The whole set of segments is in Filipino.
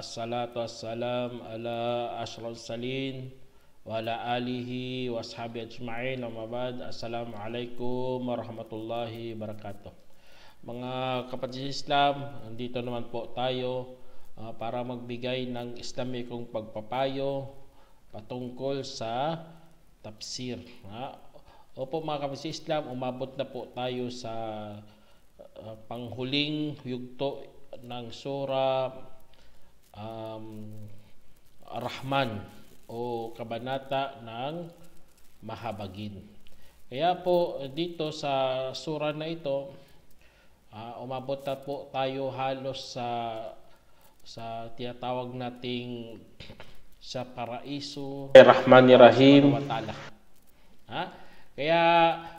Assalatu wassalam ala ashraf salin wa ala alihi wa ashabi ajma'in. Amabad. Assalamualaikum warahmatullahi wabarakatuh. Mga kapatid Islam, nandito naman po tayo para magbigay ng Islamikong pagpapayo patungkol sa tafsir. Opo mga kapatid Islam, umabot na po tayo sa panghuling yugto ng surah Rahman o kabanata ng Mahabagin. Kaya po dito sa surah na ito, umabot na po tayo halos sa tinatawag nating sa paraiso Rahmanirrahim. Kaya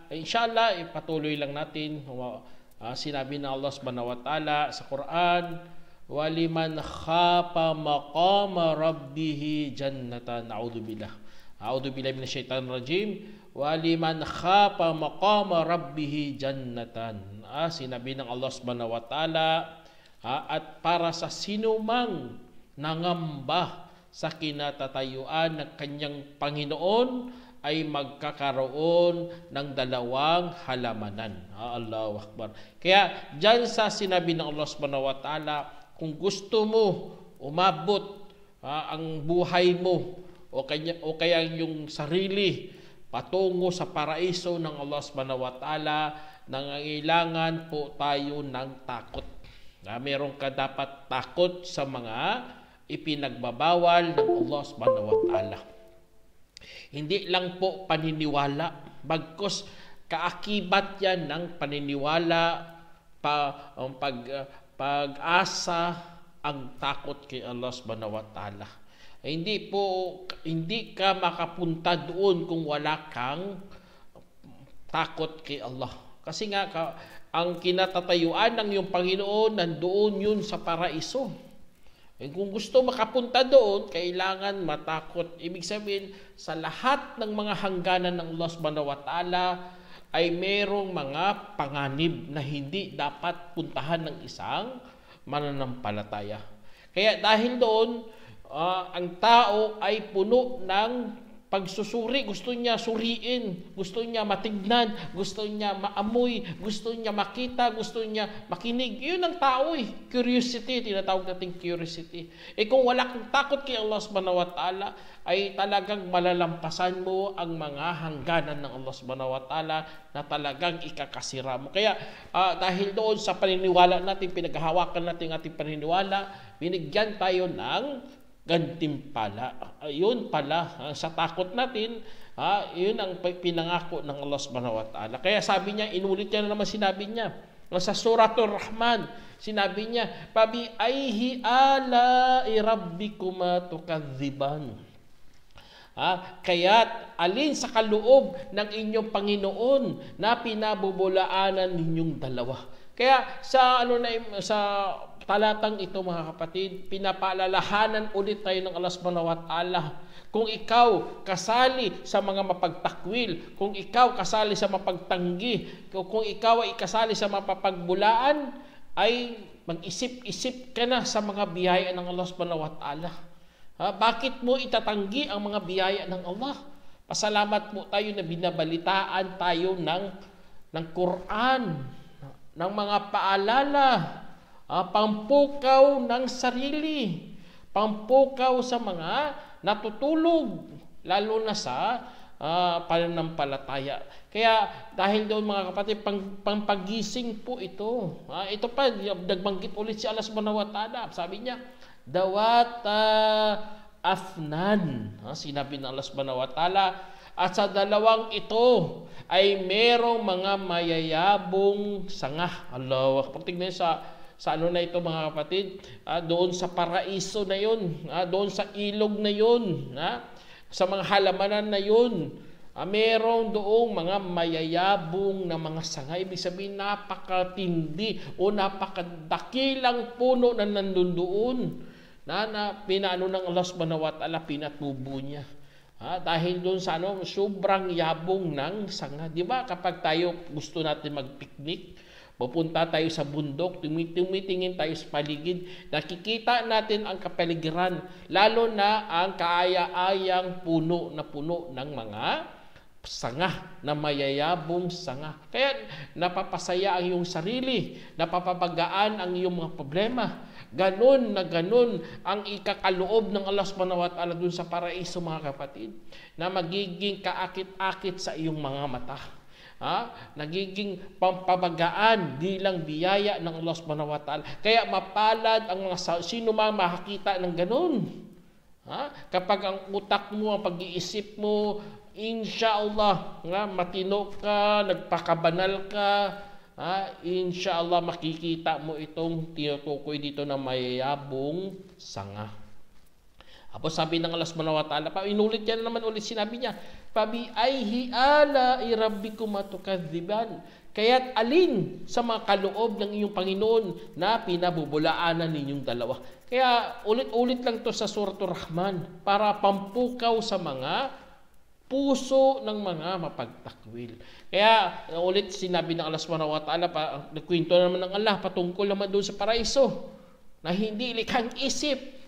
inshallah ipatuloy lang natin. Sinabi ng Allah subhanahu wa ta'ala sa Quran, waliman khafa maqama rabbihi jannatan. A'udzubillahi minasyaitanir rajim. Waliman khafa maqama rabbihi jannatan. Sinabi ng Allah subhanahu wa ta'ala, at para sa sinumang nangamba sa kinatatayuan ng kanyang Panginoon ay magkakaroon ng dalawang halamanan. Allahu Akbar. Kaya dyan sa sinabi ng Allah subhanahu wa ta'ala, kung gusto mo umabot ang buhay mo o kaya yung sarili patungo sa paraiso ng Allah subhanahu wa ta'ala, nangangailangan po tayo ng takot. Meron ka dapat takot sa mga ipinagbabawal ng Allah subhanahu wa ta'ala. Hindi lang po paniniwala, bagkus kaakibat yan ng paniniwala, pag-asa, ang takot kay Allah subhanahu wa ta'ala. Hindi ka makapunta doon kung wala kang takot kay Allah. Kasi nga ang kinatatayuan ng iyong Panginoon nandoon yun sa paraiso. Kung gusto makapunta doon, kailangan matakot. Ibig sabihin, sa lahat ng mga hangganan ng Allah subhanahu wa ta'ala ay merong mga panganib na hindi dapat puntahan ng isang mananampalataya. Kaya dahil doon, ang tao ay puno ng pagsusuri. Gusto niya suriin, gusto niya matignan, gusto niya maamoy, gusto niya makita, gusto niya makinig. Yun ang tao Curiosity, tinatawag natin curiosity. Kung wala kang takot kay Allah subhanahu wa ta'ala, ay talagang malalampasan mo ang mga hangganan ng Allah subhanahu wa ta'ala na talagang ikakasira mo. Kaya dahil doon sa paniniwala natin, pinaghahawakan natin ating paniniwala, binigyan tayo ng gantimpala. Yun pala, sa takot natin, yun ang pinangako ng Allah subhanahu wa ta'ala. Kaya sabi niya, inulit niya na naman sinabi niya. Sa Suratul Rahman, sinabi niya, Pabi ayhi ala'i rabbikuma tukadziban. Kaya't alin sa kaloob ng inyong Panginoon na pinabubulaanan ninyong dalawa. Kaya sa talatang ito mga kapatid, pinapaalalahanan ulit tayo ng Allah subhanahu wa ta'ala. Kung ikaw kasali sa mga mapagtakwil, kung ikaw kasali sa mapagtanggi, kung ikaw ay kasali sa mapapagbulaan, ay mag-isip-isip ka na sa mga biyaya ng Allah subhanahu wa ta'ala. Bakit mo itatanggi ang mga biyaya ng Allah? Pasalamat po tayo na binabalitaan tayo ng Quran, ng mga paalala, pampukaw ng sarili, pampukaw sa mga natutulog, lalo na sa pananampalataya. Kaya dahil doon mga kapatid, pampagising po ito. Ito pa, nagbanggit ulit si Allah subhanahu wa ta'ala. Sabi niya, dawata afnan. Sinabi ng Allah subhanahu wa ta'ala, at sa dalawang ito ay merong mga mayayabong sanga. Allah, tignan sa na ito mga kapatid, doon sa paraiso na yun, doon sa ilog na yun, sa mga halamanan na yun, merong doong mga mayayabong na mga sanga. Ibig sabihin, napakatindi o napakadakilang puno na nandun doon, na pinaano ng Allah subhanahu wa ta'ala, pinatubo niya. Dahil doon sa sobrang yabong ng sanga. Di ba kapag tayo gusto natin mag-picnic, Pupunta tayo sa bundok, tumitingin tayo sa paligid, nakikita natin ang kapaligiran, lalo na ang kaaya-ayang puno ng mga sanga, na mayayabong sanga. Kaya napapasaya ang iyong sarili, napapabagaan ang iyong mga problema. Ganon ang ikakaloob ng Allah subhanahu wa ta'ala dun sa paraiso, mga kapatid, na magiging kaakit-akit sa iyong mga mata. Nagiging pampabagaan bilang biyaya ng Allah subhanahu wa ta'ala. Kaya mapalad ang mga sino mang makakita ng ganun. Kapag ang utak mo, ang pag-iisip mo, insyaAllah, matino ka, nagpakabanal ka, insyaAllah makikita mo itong tinutukoy dito na mayayabong sanga. Tapos sabi ng Allah subhanahu wa ta'ala, inulit niya naman ulit, sinabi niya, "Fabi'ayhi ala'i rabbikuma tukadziban?" Kaya't alin sa mga kaloob ng iyong Panginoon na pinabubulaanan ninyong dalawa. Kaya ulit-ulit lang to sa Suratul Rahman para pampukaw sa mga puso ng mga mapagtakwil. Kaya ulit sinabi ng Allah subhanahu wa ta'ala, nagkwento naman ng Allah patungkol naman doon sa paraiso, na hindi likhang isip,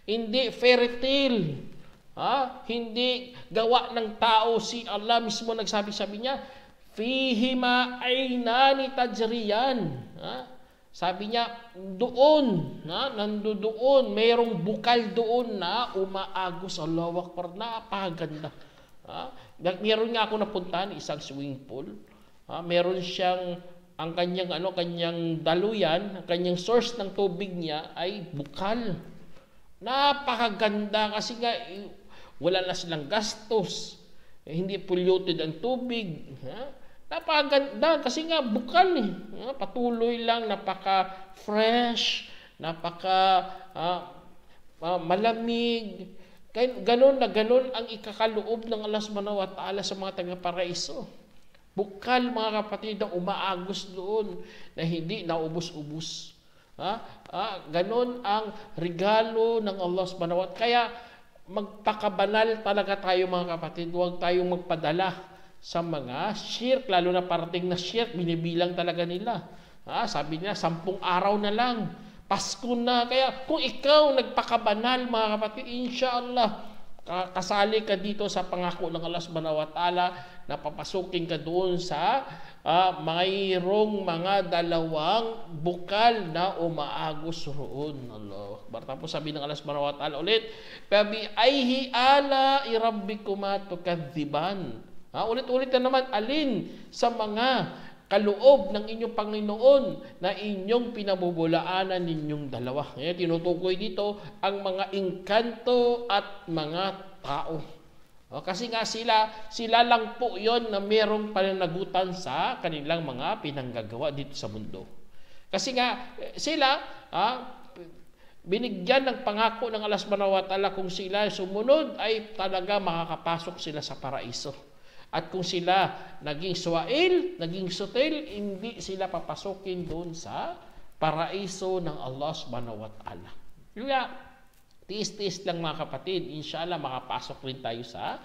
hindi fairy tale, hindi gawa ng tao. Si Allah mismo nagsabi niya, "Fihima aynani tajriyan." Sabi niya, doon, nandoon, mayroong bukal doon na umaagos. Allahu Akbar, napakaganda. Meron nga ako napuntahan, isang swimming pool. Meron siyang, ang kanyang daluyan, ang kanyang source ng tubig niya ay bukal. Napakaganda kasi nga wala na silang gastos, hindi polluted ang tubig. Napakaganda kasi nga bukal patuloy lang, napaka-fresh, malamig. Ganon ang ikakaloob ng Allah subhanahu wa ta'ala sa mga taga-paraiso. Bukal, mga kapatid, na umaagos doon na hindi naubos-ubos. Ganon ang regalo ng Allah subhanahu wa ta'ala. Kaya magpakabanal talaga tayo, mga kapatid. Huwag tayong magpadala sa mga shirk, lalo na parating na shirk, binibilang talaga nila. Sabi niya, 10 araw na lang, Pasko na. Kaya kung ikaw nagpakabanal, mga kapatid, insyaAllah, kasali ka dito sa pangako ng Allah subhanahu wa ta'ala na papasukin ka doon sa mayroong mga dalawang bukal na umaagos roon. Allah Akbar. Tapos sabi ng Allah subhanahu wa ta'ala ulit, "Fabi'ayhi ala'i rabbikuma tukadziban." Ulit-ulit na naman, alin sa mga kaloob ng inyong Panginoon na inyong pinabubulaanan ninyong dalawa. Tinutukoy dito ang mga engkanto at mga tao. Kasi nga sila lang po yon na merong pananagutan sa kanilang mga pinanggagawa dito sa mundo. Kasi nga sila binigyan ng pangako ng Allah subhanahu wa ta'ala, kung sila sumunod ay talaga makakapasok sila sa paraiso. At kung sila naging suwail, naging sutil, hindi sila papasukin doon sa paraiso ng Allah subhanahu wa ta'ala. Kaya, tiis-tiis lang, mga kapatid, inshallah makapasok rin tayo sa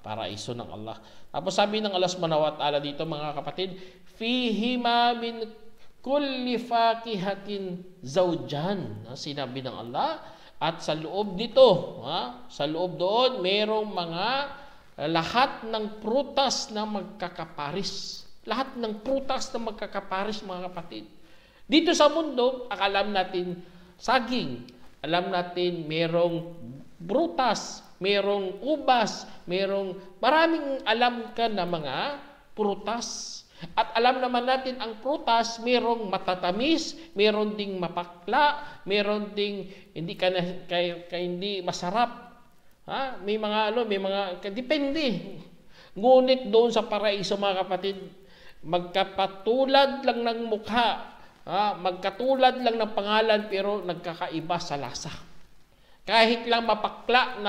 paraiso ng Allah. Tapos sabi ng Allah subhanahu wa ta'ala dito, mga kapatid, "Fihima min kulli fakihatin zawjan." Sinabi ng Allah, at sa loob dito, sa loob doon, merong mga lahat ng prutas na magkakaparis. Lahat ng prutas na magkakaparis, mga kapatid. Dito sa mundo, alam natin saging, alam natin merong prutas, merong ubas, merong maraming alam ka na mga prutas. At alam naman natin ang prutas, merong matatamis, meron ding mapakla, meron ding hindi masarap. May mga depende. Ngunit doon sa paraiso, mga kapatid, magkapatulad lang ng mukha, magkatulad lang ng pangalan, pero nagkakaiba sa lasa. Kahit lang mapakla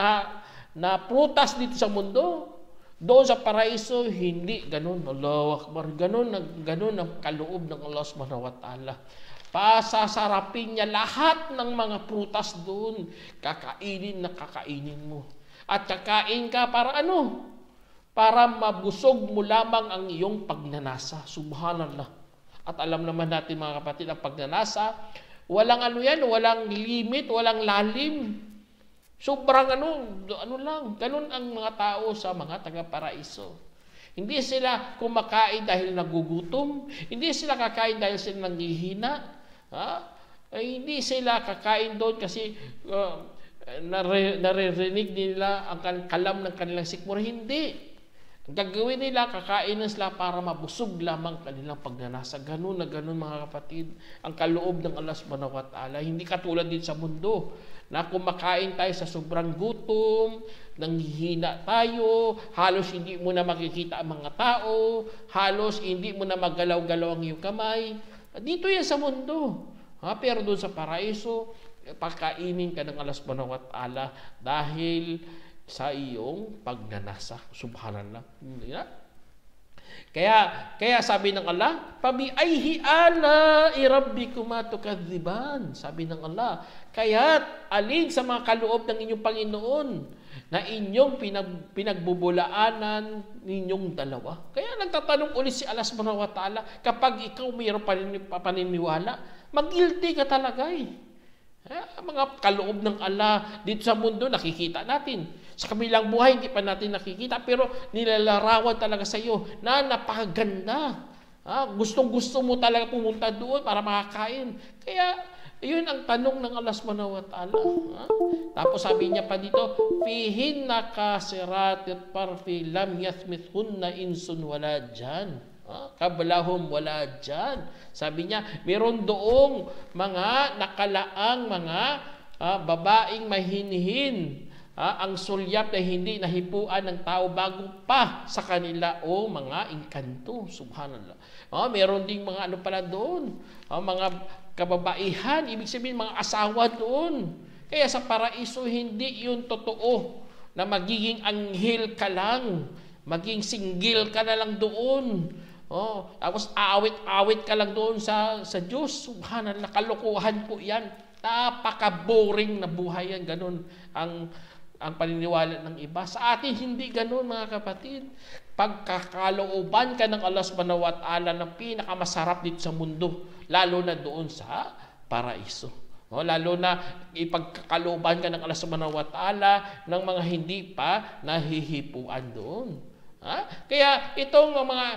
na prutas dito sa mundo, doon sa paraiso hindi ganun. Allahu Akbar. Ganun ang kaloob ng Allah subhanahu wa ta'ala. Pasasarapin niya lahat ng mga prutas doon. Kakainin mo. At kakain ka para ano? Para mabusog mo lamang ang iyong pagnanasa. Subhanallah. At alam naman natin mga kapatid, ang pagnanasa, walang ano yan, walang limit, walang lalim. Sobrang ano lang, ganun ang mga tao sa mga taga-paraiso. Hindi sila kumakain dahil nagugutom, hindi sila kakain dahil sila nanghihina, hindi sila kakain doon kasi naririnig nila ang kalam ng kanilang sikmura. Hindi. Ang gagawin nila, kakainin sila para mabusog lamang kanilang pagnanasa. Ganun na ganun mga kapatid, ang kaloob ng Allah subhanahu wa ta'ala. Hindi katulad din sa mundo, na kumakain tayo sa sobrang gutom, nanghihina tayo, halos hindi mo na makikita ang mga tao, halos hindi mo na magalaw-galaw ang iyong kamay. Dito yan sa mundo. Pero doon sa paraiso, pagkainin ka ng Allah subhanahu wa ta'ala dahil sa iyong pagnanasa. Subhanallah. Kaya sabi ng Allah, "Fabiayhi ala'i rabbikuma tukadziban." Sabi ng Allah, kaya't alin sa mga kaloob ng inyong Panginoon na inyong pinagbubulaanan ninyong dalawa. Kaya nagtatanong ulit si Allah subhanahu wa ta'ala, kapag ikaw mayroong paniniwala, mag-guilty ka talaga mga kaloob ng Allah dito sa mundo, nakikita natin. Sa kabilang buhay, hindi pa natin nakikita, pero nilalarawan talaga sa iyo na napakaganda. Gustong-gusto mo talaga pumunta doon para makakain. Kaya, yun ang tanong ng Allah subhanahu wa ta'ala. Tapos sabi niya pa dito, "Fihinna kasiratit parfi lam yathmithunna insun wala jan." Kablahum wala dyan. Sabi niya, meron doong mga nakalaang mga babaeng mahinhin, ang sulyap na hindi nahipuan ng tao bago pa sa kanila mga engkanto. Subhanallah. Meron ding mga ano pala doon, mga kababaihan, ibig sabihin mga asawa doon. Kaya sa paraiso, hindi yun totoo na magiging anghel ka lang, maging single ka na lang doon. Tapos awit-awit ka lang doon sa Diyos. Subhanallah, kalokohan po yan. Napaka-boring na buhay yan. Ganun ang paniniwala ng iba. Sa atin, hindi ganun mga kapatid. Pagkakalooban ka ng Allah subhanahu wa ta'ala ng pinakamasarap dito sa mundo, lalo na doon sa paraiso. Lalo na ipagkakalooban ka ng Allah subhanahu wa ta'ala ng mga hindi pa nahihipuan doon. Kaya itong mga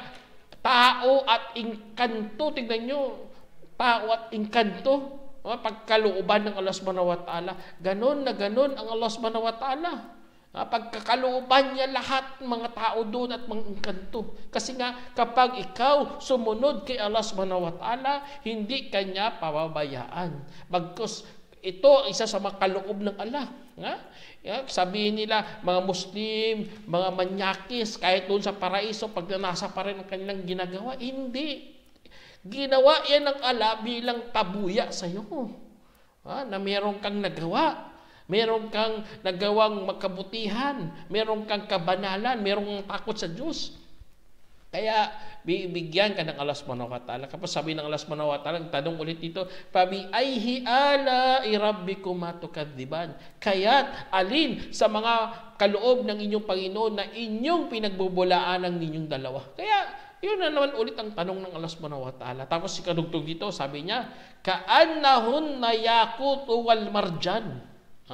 tao at engkanto, tignan nyo, tao at engkanto, pagkalooban ng Allah subhanahu wa ta'ala, ganon na ganon ang Allah subhanahu wa ta'ala. Pagkakalooban niya lahat mga tao doon at mga engkanto. Kasi nga, kapag ikaw sumunod kay Allah subhanahu wa ta'ala, hindi kanya pababayaan. Bagkus, ito isa sa mga kaloob ng Allah. Sabihin nila, mga Muslim, mga manyakis, kahit doon sa paraiso, pag nasa pa rin ang kanilang ginagawa, hindi. Ginawa yan ng Allah bilang tabuya sa iyo. Na meron kang nagawa, meron kang nagawang makabutihan, meron kang kabanalan, meron kang takot sa Diyos. Kaya, bibigyan ka ng Allah subhanahu wa ta'ala. Kapag sabi ng Allah subhanahu wa ta'ala, tanong ulit dito, "Fabiayhi ala'i rabbikuma tukadziban." Kaya't alin sa mga kaloob ng inyong Panginoon na inyong pinagbubulaan ng ninyong dalawa. Kaya, yun na naman ulit ang tanong ng Allah subhanahu wa ta'ala. Tapos si kadugtog dito, sabi niya, "Ka'annahunna yaqutu wal marjan."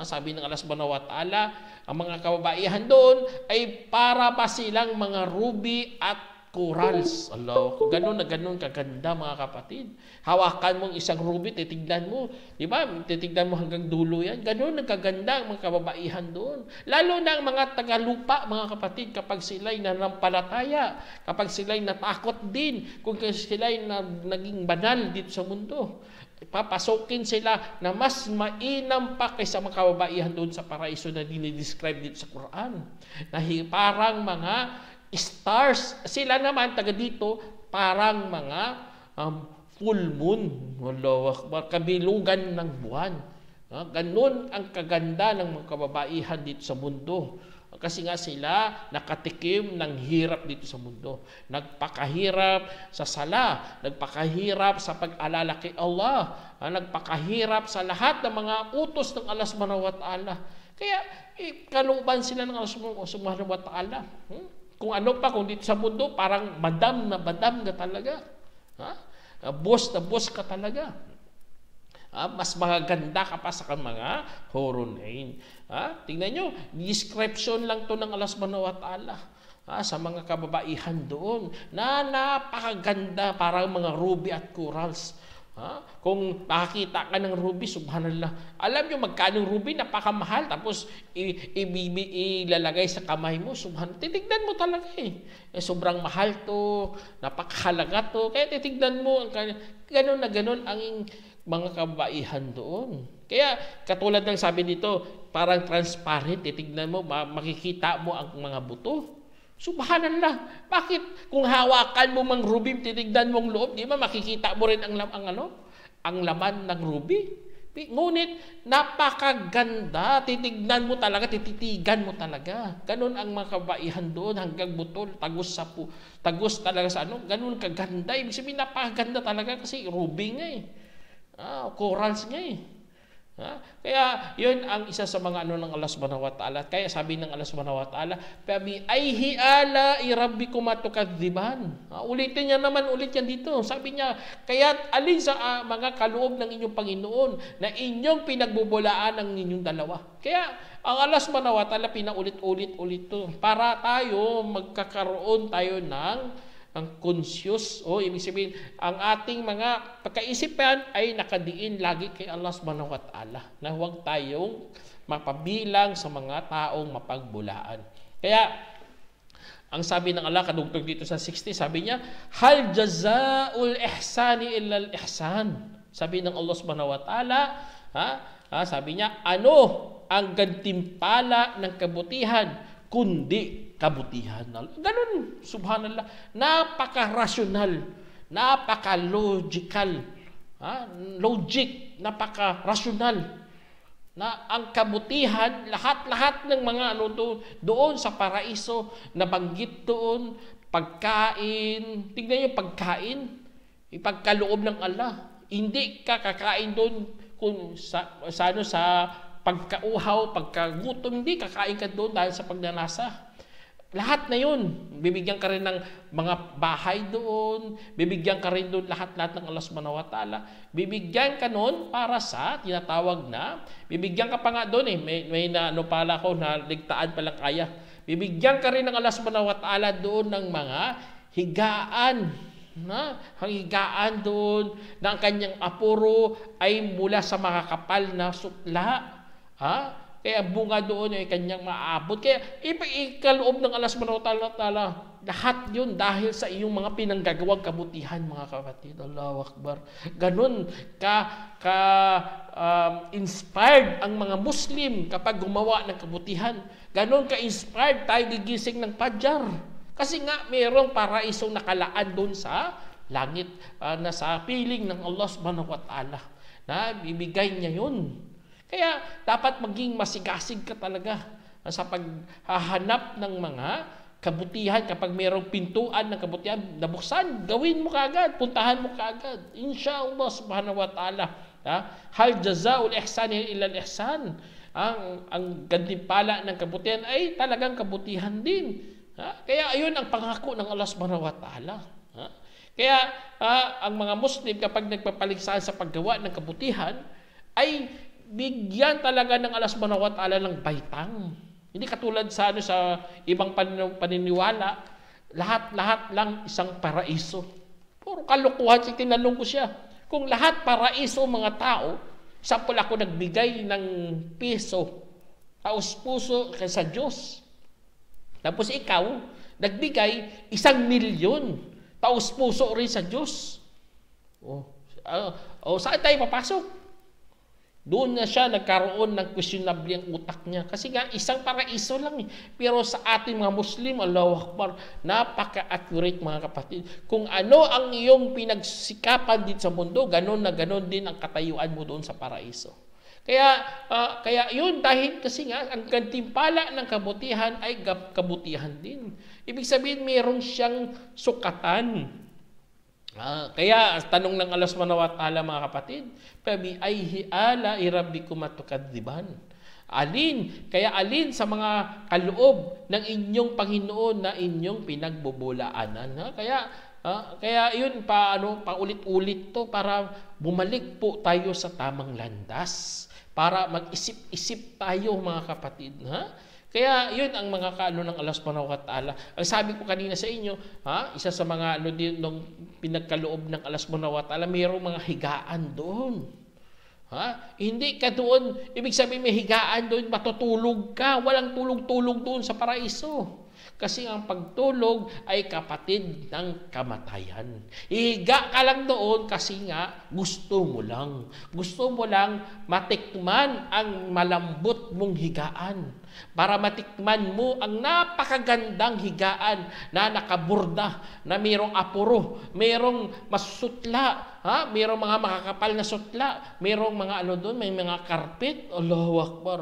Sabi ng Allah subhanahu wa ta'ala, ang mga kababaihan doon ay para ba silang mga ruby at corals. Allah, ganun na ganun kaganda mga kapatid. Hawakan mong isang ruby, titignan mo. Di ba? Titignan mo hanggang dulo yan. Ganun na kaganda ang mga kababaihan doon. Lalo na ang mga tagalupa, mga kapatid, kapag sila'y nanampalataya, kapag sila'y natakot din, kung sila'y naging banal dito sa mundo. Papasokin sila na mas mainam pa kaysa mga kababaihan doon sa paraiso na dinidescribe dito sa Quran. Na parang mga stars. Sila naman, taga dito, parang mga full moon. Wallahu akbar, kabilugan ng buwan. Ganun ang kaganda ng mga kababaihan dito sa mundo. Kasi nga sila nakatikim ng hirap dito sa mundo. Nagpakahirap sa sala, nagpakahirap sa pag-alala kay Allah, nagpakahirap sa lahat ng mga utos ng Allah subhanahu wa ta'ala. Kaya kalooban sila ng Allah subhanahu wa ta'ala. Kung ano pa, kung dito sa mundo, parang badam na talaga. Boss na boss ka talaga. Mas magaganda ka pa sa mga Horonain. Tingnan nyo, description lang to ng Allah subhanahu wa ta'ala. Sa mga kababaihan doon na napakaganda, parang mga ruby at corals. Kung makakita ka ng ruby, subhanallah. Alam nyo magkano ruby, napakamahal. Tapos ilalagay sa kamay mo, subhanallah. Titignan mo talaga sobrang mahal to, napakahalaga to. Kaya titignan mo, ganun na ganun ang mga kababaihan doon. Kaya katulad ng sabi dito, parang transparent, titignan mo, makikita mo ang mga buto. Subhanallah. Bakit kung hawakan mo mang ruby, titignan mong loob, di ba makikita mo rin ang laman ng ruby? Ngunit napakaganda, titignan mo talaga, tititigan mo talaga. Ganun ang mga kabaihan doon, hanggang butol, tagos talaga sa ganun kaganda. Ibig sabihin napakaganda talaga kasi ruby nga corals nga Kaya yun ang isa sa mga ng Allah subhanahu wa ta'ala. Kaya sabi ng Allah subhanahu wa ta'ala, "Fabi ayhi ala rabbikum tukadziban." Ulitin niya naman ulit yan dito. Sabi niya, kaya alin sa mga kaloob ng inyong Panginoon na inyong pinagbubulaan ng inyong dalawa. Kaya ang Allah subhanahu wa ta'ala pinaulit-ulit to para tayo magkakaroon tayo ng ang conscious, ibig sabihin, ang ating mga pagkaisipan ay nakadiin lagi kay Allah subhanahu wa ta'ala, na huwag tayong mapabilang sa mga taong mapagbulaan. Kaya, ang sabi ng Allah, kadugtog dito sa 60, sabi niya, "Hal jazaa'ul ihsani illa al-ihsan." Sabi ng Allah subhanahu wa ta'ala, sabi niya, ano ang gantimpala ng kabutihan kundi kabutihan. Ganun, subhanallah. Napaka-rational, napaka-logical, logic, napaka-rational. Na ang kabutihan, lahat-lahat ng mga doon sa paraiso, nabanggit doon, pagkain, tignan yung pagkain, ipagkaloob ng Allah. Hindi ka kakain doon kung sa pagkauhaw, pagkagutom, hindi kakain ka doon dahil sa pagnanasa. Lahat na yun. Bibigyan ka rin ng mga bahay doon. Bibigyan ka rin doon lahat-lahat ng Allah subhanahu wa ta'ala. Bibigyan ka noon para sa tinatawag na, bibigyan ka pa nga doon may pala ko na ligtaan palang kaya. Bibigyan ka rin ng Allah subhanahu wa ta'ala doon ng mga higaan. Ang higaan doon na ang kanyang apuro ay mula sa makakapal na sukla. Kaya bunga doon ay kanyang maabot. Kaya ikaloob ng Allah subhanahu wa ta'ala, lahat yun dahil sa iyong mga pinanggagawang kabutihan, mga kapatid. Allahu Akbar. Ganun inspired ang mga Muslim kapag gumawa ng kabutihan. Ganun ka-inspired tayo gigising ng Fajr. Kasi nga mayroong paraisong nakalaan doon sa langit na sa piling ng Allah subhanahu wa ta'ala na bibigay niya yun. Kaya dapat maging masigasig ka talaga sa paghahanap ng mga kabutihan. Kapag mayroong pintuan ng kabutihan, nabuksan, gawin mo kaagad, puntahan mo kaagad. Inshallah subhanahu wa ta'ala. Hal jazaa'ul ihsani illa al-ihsan. Ang gantimpala ng kabutihan ay talagang kabutihan din. Kaya ayun ang pangako ng Allah subhanahu wa ta'ala. Kaya ang mga Muslim kapag nagpapaligsahan sa paggawa ng kabutihan ay bigyan talaga ng Allah subhanahu wa ta'ala ng baitang. Hindi katulad sa ibang paniniwala, lahat lang isang paraiso. Puro kalokohan, tinanong ko siya. Kung lahat paraiso mga tao, sampol ako nagbigay ng piso, taos puso sa Diyos. Tapos ikaw, nagbigay 1,000,000, taos puso rin sa Diyos. Saan tayo papasok? Doon na siya nagkaroon ng questionable ang utak niya. Kasi nga, isang paraiso lang Pero sa ating mga Muslim, Allahu Akbar, napaka-accurate mga kapatid. Kung ano ang iyong pinagsikapan dito sa mundo, ganon na ganon din ang katayuan mo doon sa paraiso. Kaya yun, dahil kasi nga, ang gantimpala ng kabutihan ay kabutihan din. Ibig sabihin, mayroon siyang sukatan. Kaya tanong ng Allah subhanahu wa ta'ala mga kapatid, "Fabi ayhi ala rabbikum tukadziban." Alin sa mga kaloob ng inyong Panginoon na inyong pinagbubulaanan. Kaya Kaya yun, paulit-ulit to para bumalik po tayo sa tamang landas. Para mag-isip-isip tayo, mga kapatid. Kaya yun ang mga ng Allah subhanahu wa ta'ala. Ang sabi ko kanina sa inyo, isa sa mga din nung pinagkaloob ng Allah subhanahu wa ta'ala, mayroong mga higaan doon. Hindi ka doon, ibig sabihin may higaan doon, matutulog ka. Walang tulog-tulog doon sa paraiso. Kasi ang pagtulog ay kapatid ng kamatayan. Ihiga ka lang doon kasi nga gusto mo lang. Gusto mo lang matikman ang malambot mong higaan. Para matikman mo ang napakagandang higaan na nakaburda, na mayroong apuro, mayroong masutla, mayroong mga makakapal na sutla, mayroong mga doon, may mga carpet, Allahu Akbar.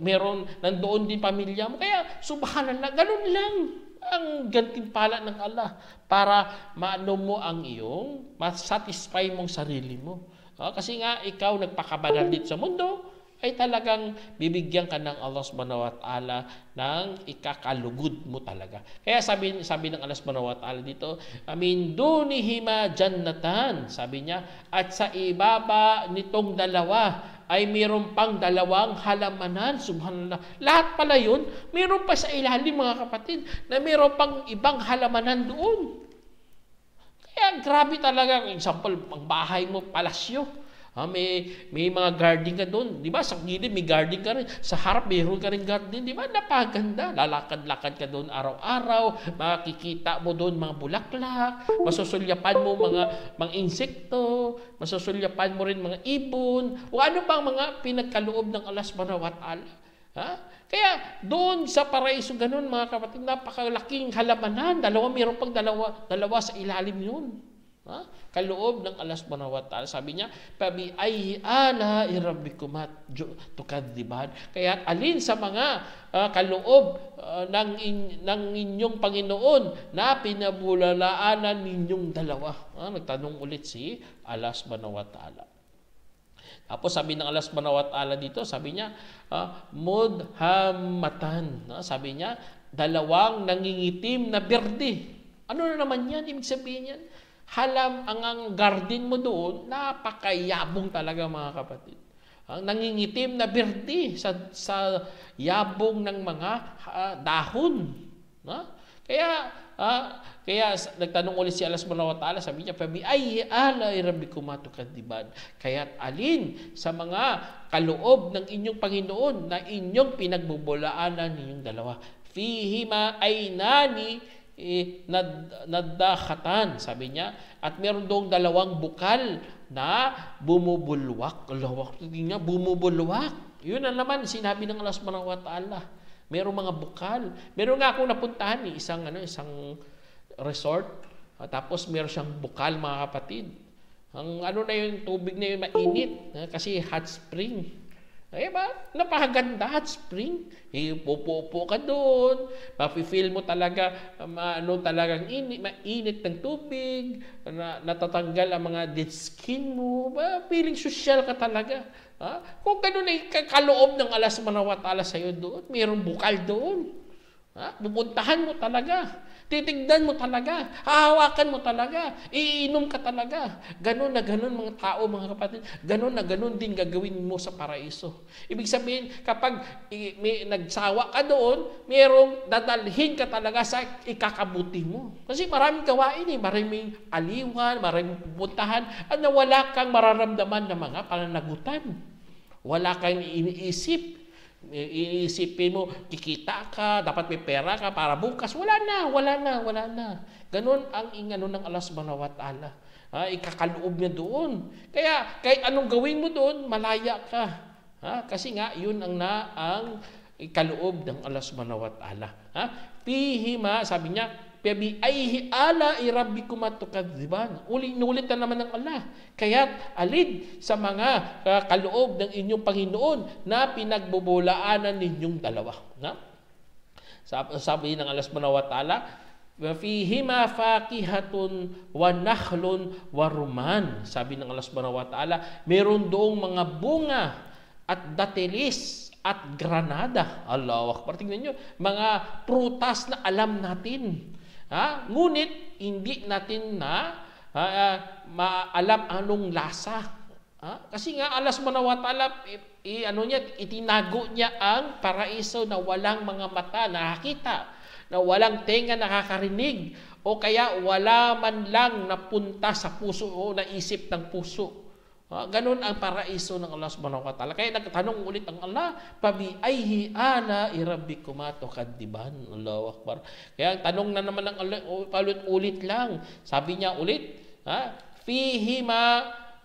Meron nandoon din pamilya mo. Kaya subhanallah, ganun lang ang gantimpala ng Allah para maano mo ang iyong masatisfy mong sarili mo. Kasi nga ikaw nagpakabanal dito sa mundo, ay talagang bibigyan ka ng Allah subhanahu wa ta'ala ng ikakalugod mo talaga. Kaya sabi ng Allah subhanahu wa ta'ala dito, amin dunihima jannatan, sabi niya, at sa ibaba nitong dalawa ay mayroon pang dalawang halamanan, subhanallah. Lahat pala yun, mayroon pa sa ilalim, mga kapatid, na mayroon pang ibang halamanan doon. Kaya grabe talaga, example, ang bahay mo, palasyo. May mga garden ka doon. Di ba? Sa gilid may garden ka rin. Sa harap mayroon ka rin garden. Di ba? Napaganda. Lalakad-lakad ka doon araw-araw. Makikita mo doon mga bulaklak. Masusulyapan mo mga insekto. Masusulyapan mo rin mga ibon. O ano pang mga pinagkaloob ng Allah subhanahu wa ta'ala. Kaya doon sa paraiso ganun, mga kapatid, napakalaking halamanan. Mayroon pang dalawa sa ilalim yun. Kaloob ng Allah subhanahu wa ta'ala. Sabi niya, pabi ay ala irabbikumat tukadziban. Kaya alin sa mga kaloob ng inyong Panginoon na pinabulalaanan ninyong dalawa. Nagtanong ulit si Allah subhanahu wa ta'ala. Tapos sabi ng Allah subhanahu wa ta'ala dito, sabi niya, mudhammatan. Sabi niya, dalawang nangingitim na berde. Ano na naman yan? Ibig sabihin yan, ang garden mo doon, napakayabong talaga, mga kapatid. Ang nangingitim na berde sa yabong ng mga dahon. Kaya nagtanong ulit si Allah subhanahu wa ta'ala, sabi niya, "Fabi ayyi ala'i rabbikuma tukadziban?" Kaya't alin sa mga kaloob ng inyong Panginoon na inyong pinagbubulaanan ninyong dalawa? Fihima aynani nadakhatan, sabi niya, at meron doong dalawang bukal na bumubulwak. Tingnan, bumubulwak. Yun na naman sinabi ng Allah subhanahu wa ta'ala. Merong mga bukal. Meron nga akong napuntahan, isang resort, tapos meron siyang bukal, mga kapatid. Ang na yung tubig na yun, mainit, kasi hot spring. Napakaganda, hot spring. Pupo ka doon, mafe-feel mo talaga, talagang mainit ng tubig, natatanggal ang mga dead skin mo, feeling social ka talaga. Kung gano'n ay kaloob ng Allah subhanahu wa ta'ala sa'yo doon, mayroong bukal doon. Pupuntahan mo talaga. Titignan mo talaga, hahawakan mo talaga, iinom ka talaga. Ganon na ganon, mga tao, mga kapatid, ganon na ganon din gagawin mo sa paraiso. Ibig sabihin, kapag may nagsawa ka doon, mayroong dadalhin ka talaga sa ikakabuti mo. Kasi maraming gawain, maraming aliwan, maraming pupuntahan, at wala kang mararamdaman na mga pananagutan. Wala kang iniisip. Iisipin mo, kikita ka, dapat may pera ka para bukas. Wala na. Ganon ang ingano ng Allah subhanahu wa ta'ala. Ikakaloob niya doon. Kaya kahit anong gawin mo doon, malaya ka. Kasi nga, yun ang ikaloob ng Allah subhanahu wa ta'ala. Pihima, sabi niya, "Fabi ayyi ala'i rabbikuma tukadziban?" Ulit na naman ng Allah. Kaya't alin sa mga kaloob ng inyong Panginoon na pinagbubulaanan ninyong dalawa. Sabi ng Allah subhanahu wa ta'ala, "Fihima fakihatun wa nakhlun wa rumman." Sabi ng Allah subhanahu wa ta'ala, meron doong mga bunga at datilis at granada. Allahu Akbar. Tingnan nyo, mga prutas na alam natin. Ngunit hindi natin na maalam anong lasa. Kasi nga Allah subhanahu wa ta'ala itinago niya ang paraiso na walang mga mata nakakita, na walang tenga nakakarinig, o kaya wala man lang napunta sa puso o naisip ng puso. Ganun ang paraiso ng Allah subhanahu wa ta'ala. Kaya nagtanong ulit ang Allah, pabiayhi ala rabbikuma tukadiban. Allahu Akbar. Kaya tanong na naman ng Allah, ulit lang. Sabi niya ulit,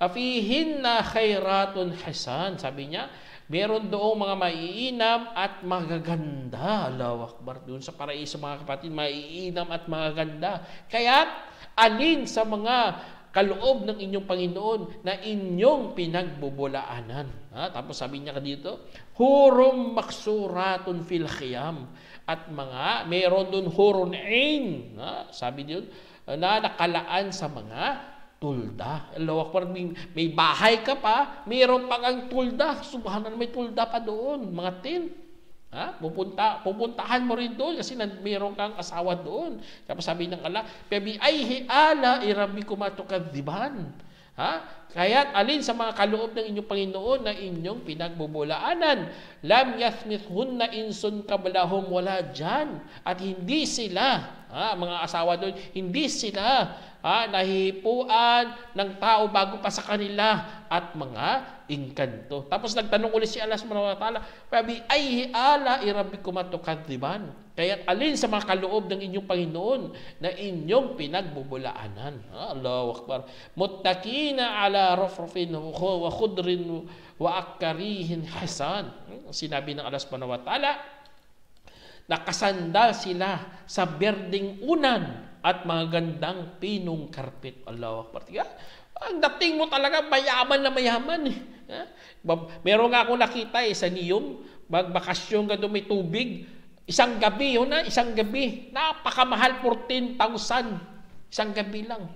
fihinna khairatun hasan. Sabi niya, meron doong mga maiinam at magaganda. Allahu Akbar. Doon sa paraiso mga kapatid, maiinam at magaganda. Kaya alin sa mga kaloob ng inyong Panginoon na inyong pinagbubulaanan. Tapos sabi niya dito, hurum maksuratun fil khiyam. At meron doon hurun ain. Sabi doon, na nakalaan sa mga tulda. Allahu Akbar, may bahay ka pa, mayroon pang ang tulda. Subhanallah, may tulda pa doon, mga tin. Pupuntahan mo rin doon kasi mayroon kang asawa doon. Tapos sabi ng Allah, "Fabiayhi ala rabbikuma tukadziban." Kaya't alin sa mga kaloob ng inyong Panginoon na inyong pinagbubulaanan, lam yathmithunna insun qablahum wala jan. At hindi sila, mga asawa doon, hindi sila nahihipuan ng tao bago pa sa kanila at mga engkanto. Tapos nagtanong ulit si Allah subhanahu wa ta'ala, "Fabiayhi ala rabbikuma tukadziban." Kaya alin sa mga kaloob ng inyong Panginoon na inyong pinagbubulaanan. Allahu Akbar. Muttaqina ala rafrafin wa khudrin wa akarihin hasan. Sinabi ng Allah subhanahu wa ta'ala, nakasandal sila sa berdeng unan at mga gandang pinong karpet. Allahu Akbar. Ang dating mo talaga mayaman na mayaman. Meron nga ako nakita sa Niyom, magbakasyon ka doon may tubig. Isang gabi, isang gabi. Napakamahal, 14,000. Isang gabi lang.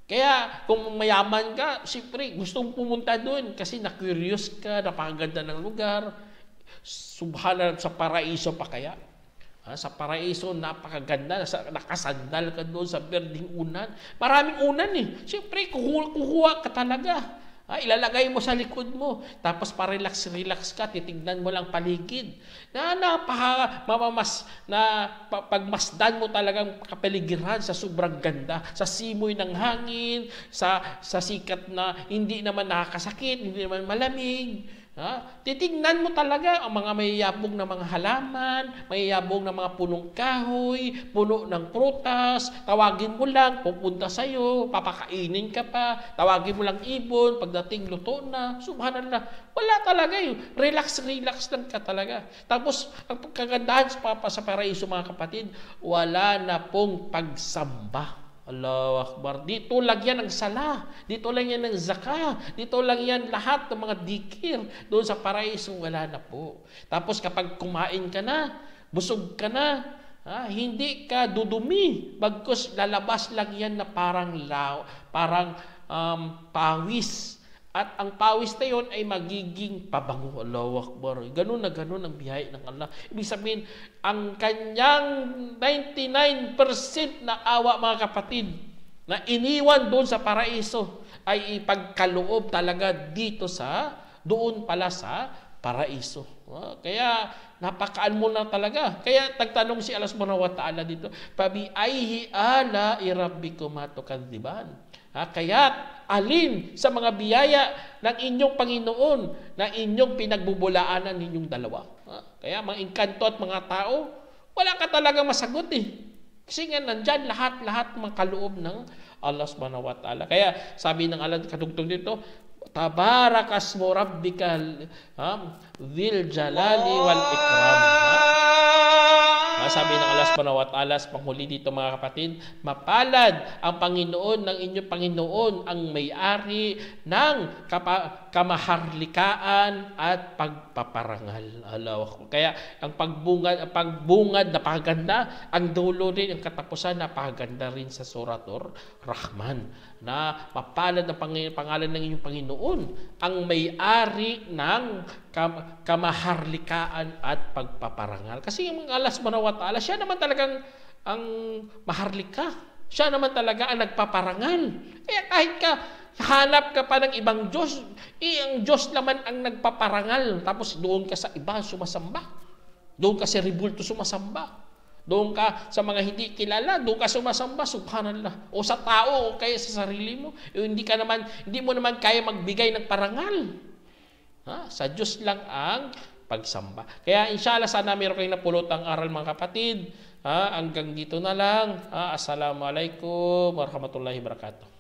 Kaya kung mayaman ka, siyempre gustong pumunta doon kasi na-curious ka, napakaganda ng lugar. Subhanallah, sa paraiso pa kaya. Sa paraiso, napakaganda. Nakasandal ka doon sa berdeng unan. Maraming unan Siyempre, kukuha ka talaga. Ilalagay mo sa likod mo. Tapos pa-relax ka. Titignan mo lang paligid. Pagmasdan mo talagang kapaligiran sa sobrang ganda. Sa simoy ng hangin. Sa sikat na hindi naman nakakasakit. Hindi naman malamig. Titignan mo talaga ang mga mayayabong na mga halaman, mayayabong na mga punong kahoy, puno ng prutas. Tawagin mo lang, pupunta sa'yo, papakainin ka pa. Tawagin mo lang ibon, pagdating luto na. Subhanallah, wala talaga Relax lang ka talaga. Tapos, ang kagandahan sa paraiso mga kapatid, wala na pong pagsamba. Allahu Akbar. Dito lang yan ang sala. Dito lang yan ang zakah. Dito lang yan lahat ng mga dikir. Doon sa paraiso, wala na po. Tapos kapag kumain ka na, busog ka na, hindi ka dudumi. Bagkus lalabas lang yan na parang pawis. At ang pawis na yun ay magiging pabango. Allahu Akbar. Ganun na ganun ang biyaya ng Allah. Ibig sabihin, ang kanyang 99% na awa mga kapatid na iniwan doon sa paraiso ay ipagkaloob talaga doon pala sa paraiso. Kaya napakaan mo na talaga. Kaya nagtanong si Allah subhanahu wa ta'ala dito, "Pabiayhi ala rabbikuma tukadziban." Kaya't alin sa mga biyaya ng inyong Panginoon na inyong pinagbubulaanan ninyong dalawa. Kaya mga engkanto at mga tao, wala ka talaga masagot Kasi nga nandyan lahat mga kaloob ng Allah subhanahu wa ta'ala. Kaya sabi ng Allah kadugtong dito, "Tabarakasmu rabbikal dzil jalali wal ikram." Sabi ng Allah subhanahu wa ta'ala sa panghuli dito mga kapatid, mapalad ang Panginoon ng inyong Panginoon, ang may-ari ng kamaharlikaan at pagpaparangal. Kaya ang pagbungad napakaganda, ang dulo rin, ang katapusan napakaganda rin sa Suratul Rahman. Na mapalad ang pangalan ng inyong Panginoon, ang may-ari ng kamaharlikaan at pagpaparangal. Kasi yung Allah subhanahu wa ta'ala, siya naman talagang ang maharlika. Siya naman talaga ang nagpaparangal. Kaya kahit ka hanap ka pa ng ibang Diyos, ang Diyos naman ang nagpaparangal. Tapos doon ka sa iba sumasamba. Doon ka sa ribulto sumasamba. Doon ka sa mga hindi kilala, doon ka sumasamba, subhanallah. O sa tao, o kaya sa sarili mo. Hindi mo naman kaya magbigay ng parangal. Sa Diyos lang ang pagsamba. Kaya inshallah, sana meron kayong napulot ang aral mga kapatid. Hanggang dito na lang. Assalamualaikum warahmatullahi wabarakatuh.